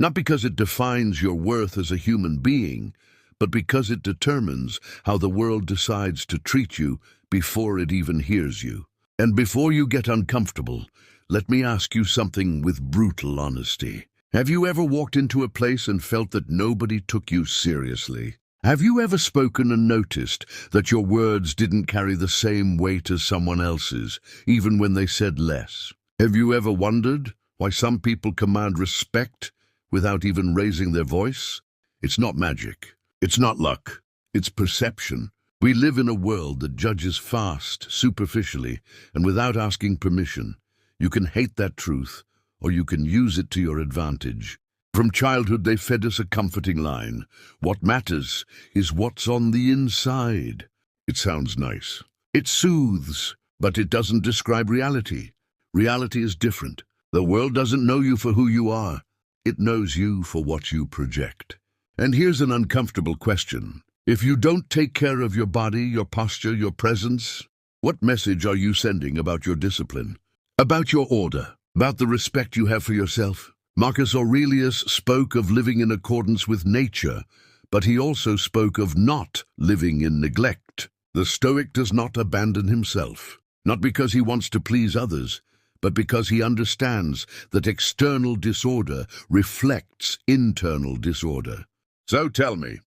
Not because it defines your worth as a human being, but because it determines how the world decides to treat you before it even hears you. And before you get uncomfortable, let me ask you something with brutal honesty. Have you ever walked into a place and felt that nobody took you seriously? Have you ever spoken and noticed that your words didn't carry the same weight as someone else's, even when they said less? Have you ever wondered why some people command respect without even raising their voice? It's not magic. It's not luck. It's perception. We live in a world that judges fast, superficially, and without asking permission. You can hate that truth, or you can use it to your advantage. From childhood, they fed us a comforting line. What matters is what's on the inside. It sounds nice. It soothes, but it doesn't describe reality. Reality is different. The world doesn't know you for who you are. It knows you for what you project. And here's an uncomfortable question. If you don't take care of your body, your posture, your presence, what message are you sending about your discipline? About your order? About the respect you have for yourself? Marcus Aurelius spoke of living in accordance with nature, but he also spoke of not living in neglect. The Stoic does not abandon himself, not because he wants to please others, but because he understands that external disorder reflects internal disorder. So tell me,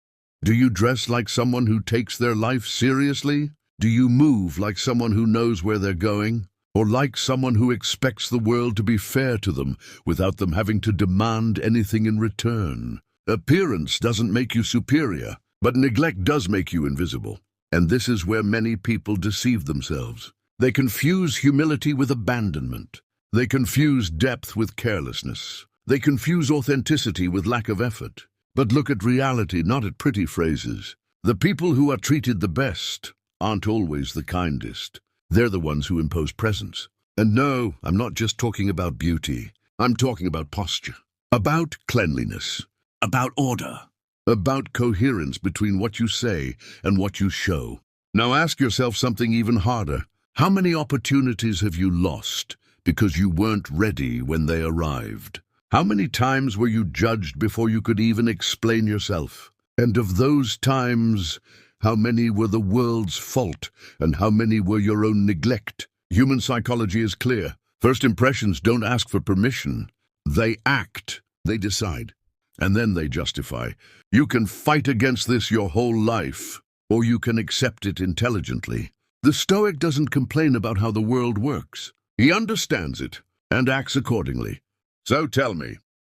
do you dress like someone who takes their life seriously? Do you move like someone who knows where they're going? Or like someone who expects the world to be fair to them without them having to demand anything in return? Appearance doesn't make you superior, but neglect does make you invisible. And this is where many people deceive themselves. They confuse humility with abandonment. They confuse depth with carelessness. They confuse authenticity with lack of effort. But look at reality, not at pretty phrases. The people who are treated the best aren't always the kindest. They're the ones who impose presence. And no, I'm not just talking about beauty. I'm talking about posture, about cleanliness, about order, about coherence between what you say and what you show. Now ask yourself something even harder. How many opportunities have you lost because you weren't ready when they arrived? How many times were you judged before you could even explain yourself? And of those times, how many were the world's fault, and how many were your own neglect? Human psychology is clear. First impressions don't ask for permission. They act, they decide, and then they justify. You can fight against this your whole life, or you can accept it intelligently. The Stoic doesn't complain about how the world works. He understands it and acts accordingly. So tell me,